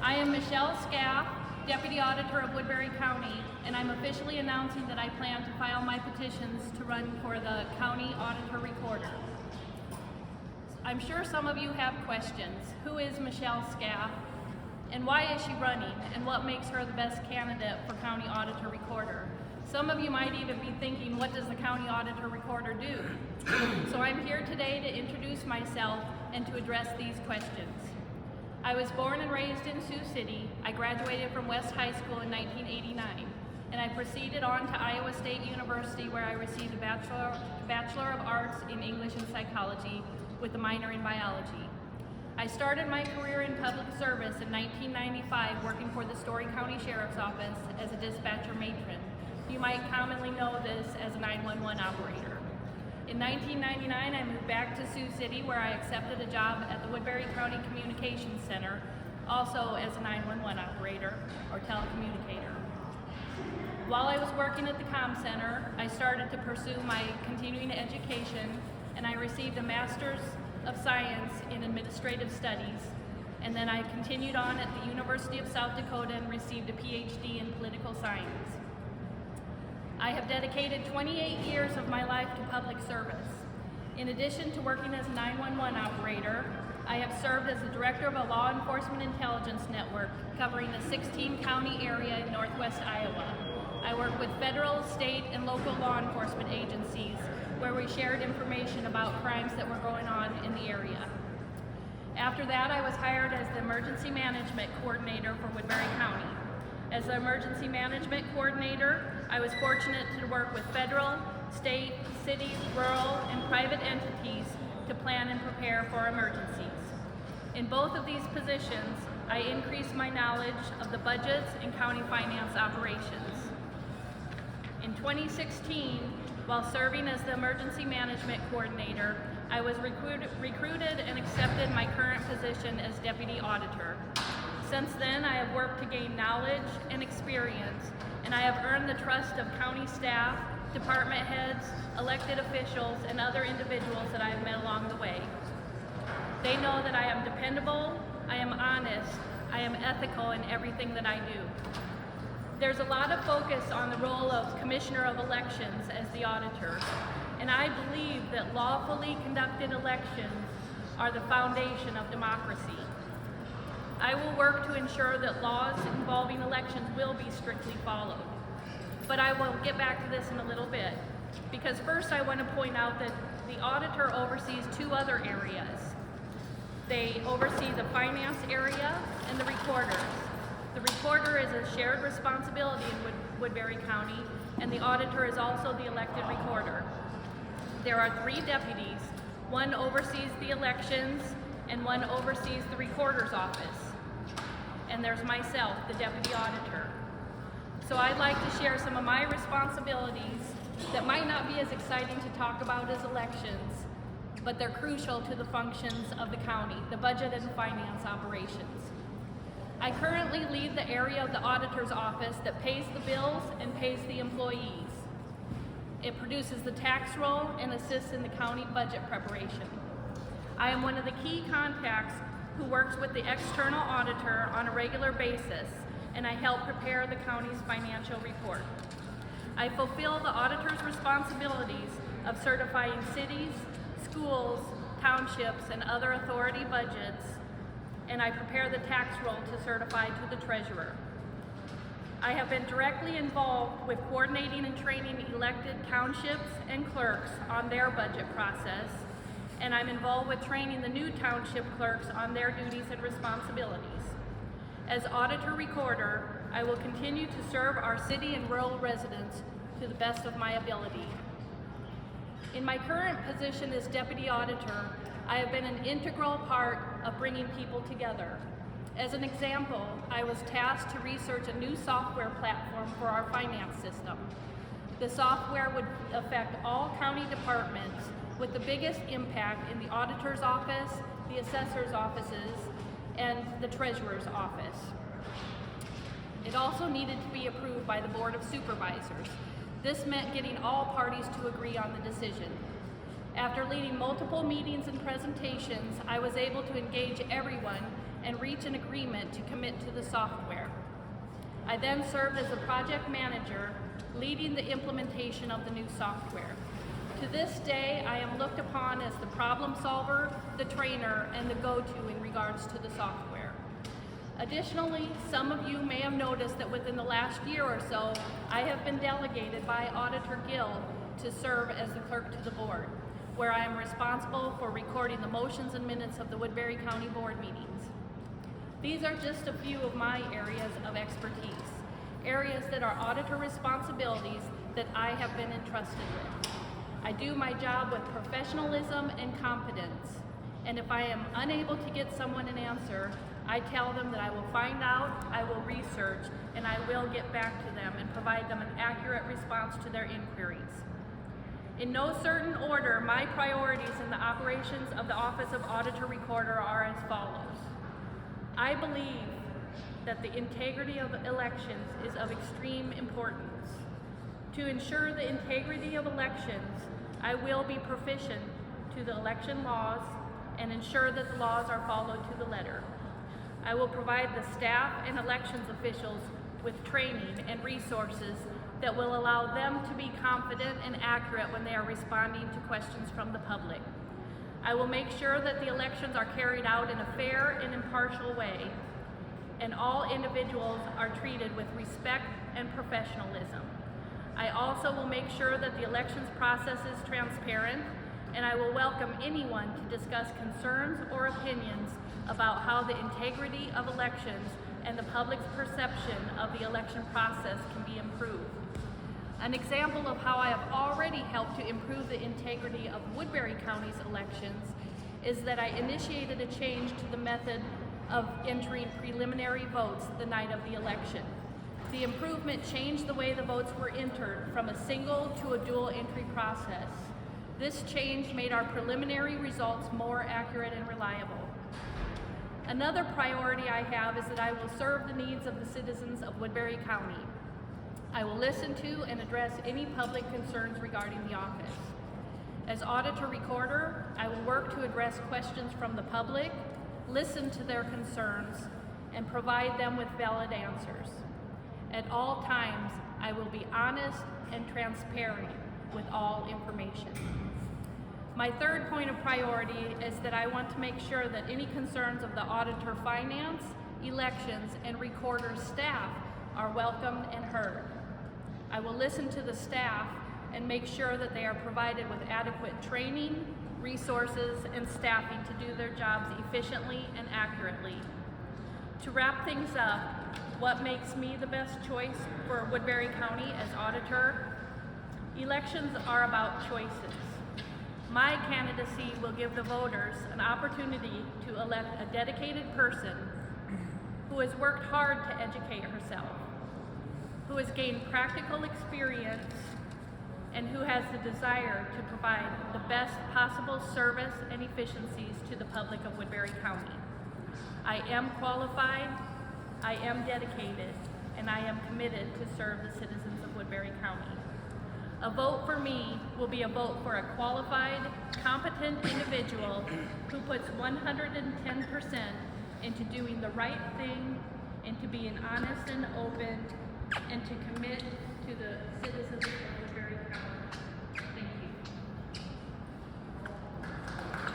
I am Michelle Skaff, Deputy Auditor of Woodbury County, and I'm officially announcing that I plan to file my petitions to run for the County Auditor Recorder. I'm sure some of you have questions. Who is Michelle Skaff, and why is she running, and what makes her the best candidate for County Auditor Recorder? Some of you might even be thinking, what does the County Auditor Recorder do? So I'm here today to introduce myself and to address these questions. I was born and raised in Sioux City. I graduated from West High School in 1989, and I proceeded on to Iowa State University, where I received a Bachelor of Arts in English and Psychology with a minor in biology. I started my career in public service in 1995 working for the Story County Sheriff's Office as a dispatcher matron. You might commonly know this as a 911 operator. In 1999, I moved back to Sioux City, where I accepted a job at the Woodbury County Communications Center, also as a 911 operator or telecommunicator. While I was working at the comm center, I started to pursue my continuing education, and I received a Master's of Science in Administrative Studies, and then I continued on at the University of South Dakota and received a PhD in Political Science. I have dedicated 28 years of my life to public service. In addition to working as a 911 operator, I have served as the director of a law enforcement intelligence network covering the 16-county area in northwest Iowa. I work with federal, state, and local law enforcement agencies where we shared information about crimes that were going on in the area. After that, I was hired as the Emergency Management Coordinator for Woodbury County. As the Emergency Management Coordinator, I was fortunate to work with federal, state, city, rural, and private entities to plan and prepare for emergencies. In both of these positions, I increased my knowledge of the budgets and county finance operations. In 2016, while serving as the Emergency Management Coordinator, I was recruited and accepted my current position as Deputy Auditor. Since then, I have worked to gain knowledge and experience, and I have earned the trust of county staff, department heads, elected officials, and other individuals that I have met along the way. They know that I am dependable, I am honest, I am ethical in everything that I do. There's a lot of focus on the role of Commissioner of Elections as the auditor, and I believe that lawfully conducted elections are the foundation of democracy. I will work to ensure that laws involving elections will be strictly followed. But I will get back to this in a little bit, because first I want to point out that the auditor oversees two other areas. They oversee the finance area and the recorders. The recorder is a shared responsibility in Woodbury County, and the auditor is also the elected recorder. There are 3 deputies. One oversees the elections, and one oversees the recorder's office. And there's myself, the deputy auditor. So I'd like to share some of my responsibilities that might not be as exciting to talk about as elections, but they're crucial to the functions of the county, the budget and finance operations. I currently lead the area of the auditor's office that pays the bills and pays the employees. It produces the tax roll and assists in the county budget preparation. I am one of the key contacts who works with the external auditor on a regular basis, and I help prepare the county's financial report. I fulfill the auditor's responsibilities of certifying cities, schools, townships, and other authority budgets, and I prepare the tax roll to certify to the treasurer. I have been directly involved with coordinating and training elected townships and clerks on their budget process, and I'm involved with training the new township clerks on their duties and responsibilities. As Auditor Recorder, I will continue to serve our city and rural residents to the best of my ability. In my current position as Deputy Auditor, I have been an integral part of bringing people together. As an example, I was tasked to research a new software platform for our finance system. The software would affect all county departments, with the biggest impact in the auditor's office, the assessor's offices, and the treasurer's office. It also needed to be approved by the Board of Supervisors. This meant getting all parties to agree on the decision. After leading multiple meetings and presentations, I was able to engage everyone and reach an agreement to commit to the software. I then served as a project manager, leading the implementation of the new software. To this day, I am looked upon as the problem solver, the trainer, and the go-to in regards to the software. Additionally, some of you may have noticed that within the last year or so, I have been delegated by Auditor Gill to serve as the clerk to the board, where I am responsible for recording the motions and minutes of the Woodbury County Board meetings. These are just a few of my areas of expertise, areas that are auditor responsibilities that I have been entrusted with. I do my job with professionalism and competence, and if I am unable to get someone an answer, I tell them that I will find out, I will research, and I will get back to them and provide them an accurate response to their inquiries. In no certain order, my priorities in the operations of the Office of Auditor Recorder are as follows. I believe that the integrity of elections is of extreme importance. To ensure the integrity of elections, I will be proficient to the election laws and ensure that the laws are followed to the letter. I will provide the staff and elections officials with training and resources that will allow them to be confident and accurate when they are responding to questions from the public. I will make sure that the elections are carried out in a fair and impartial way, and all individuals are treated with respect and professionalism. I also will make sure that the elections process is transparent, and I will welcome anyone to discuss concerns or opinions about how the integrity of elections and the public's perception of the election process can be improved. An example of how I have already helped to improve the integrity of Woodbury County's elections is that I initiated a change to the method of entering preliminary votes the night of the election. The improvement changed the way the votes were entered from a single to a dual entry process. This change made our preliminary results more accurate and reliable. Another priority I have is that I will serve the needs of the citizens of Woodbury County. I will listen to and address any public concerns regarding the office. As Auditor Recorder, I will work to address questions from the public, listen to their concerns, and provide them with valid answers. At all times, I will be honest and transparent with all information. My third point of priority is that I want to make sure that any concerns of the auditor finance, elections, and recorder staff are welcomed and heard. I will listen to the staff and make sure that they are provided with adequate training, resources, and staffing to do their jobs efficiently and accurately. To wrap things up, what makes me the best choice for Woodbury County as auditor? Elections are about choices. My candidacy will give the voters an opportunity to elect a dedicated person who has worked hard to educate herself, who has gained practical experience, and who has the desire to provide the best possible service and efficiencies to the public of Woodbury County. I am qualified, I am dedicated, and I am committed to serve the citizens of Woodbury County. A vote for me will be a vote for a qualified, competent individual who puts 110% into doing the right thing, into being honest and open, and to commit to the citizens of